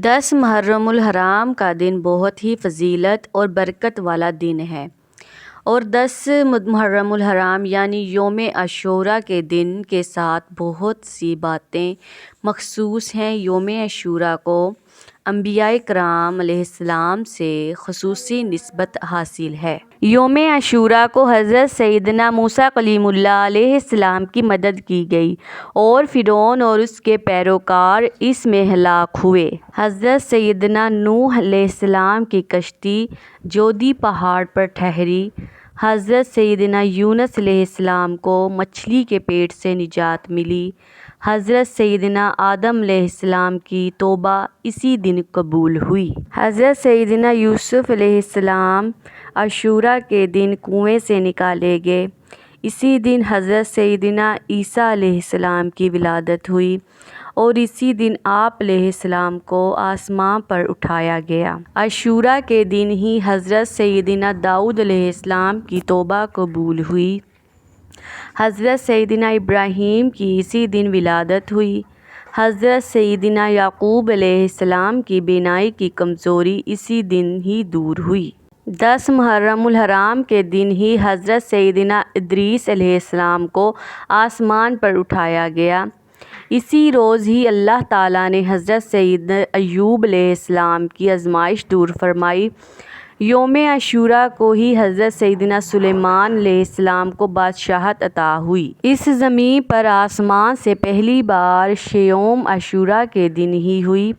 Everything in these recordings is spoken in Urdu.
10 محرم الحرام کا دن بہت ہی فضیلت اور برکت والا دن ہے، اور 10 محرم الحرام یعنی یوم عاشوراء کے دن کے ساتھ بہت سی باتیں مخصوص ہیں۔ یوم عاشوراء کو انبیاء کرام علیہ السلام سے خصوصی نسبت حاصل ہے۔ یوم عاشوراء کو حضرت سیدنا موسیٰ کلیم اللہ علیہ السلام کی مدد کی گئی اور فرعون اور اس کے پیروکار اس میں ہلاک ہوئے۔ حضرت سیدنا نوح علیہ السلام کی کشتی جودی پہاڑ پر ٹھہری۔ حضرت سیدنا یونس علیہ السلام کو مچھلی کے پیٹ سے نجات ملی۔ حضرت سیدنا آدم علیہ السلام کی توبہ اسی دن قبول ہوئی۔ حضرت سیدنا یوسف علیہ السلام عاشوراء کے دن کنویں سے نکالے گئے۔ اسی دن حضرت سیدنا عیسیٰ علیہ السلام کی ولادت ہوئی اور اسی دن آپ علیہ السلام کو آسمان پر اٹھایا گیا۔ عاشوراء کے دن ہی حضرت سیدنا داؤد علیہ السلام کی توبہ قبول ہوئی۔ حضرت سیدنا ابراہیم کی اسی دن ولادت ہوئی۔ حضرت سیدنا یعقوب علیہ السلام کی بینائی کی کمزوری اسی دن ہی دور ہوئی۔ 10 محرم الحرام کے دن ہی حضرت سیدنا ادریس علیہ السلام کو آسمان پر اٹھایا گیا۔ اسی روز ہی اللہ تعالیٰ نے حضرت سیدنا ایوب علیہ السلام کی آزمائش دور فرمائی۔ یوم عاشوراء کو ہی حضرت سیدنا سلیمان علیہ السلام کو بادشاہت عطا ہوئی۔ اس زمین پر آسمان سے پہلی بارش یوم عاشوراء کے دن ہی ہوئی۔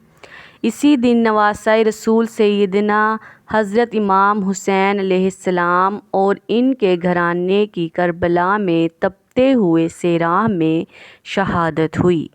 اسی دن نواسۂ رسول سیدنا حضرت امام حسین علیہ السلام اور ان کے گھرانے کی کربلا میں تپتے ہوئے صحرا میں شہادت ہوئی۔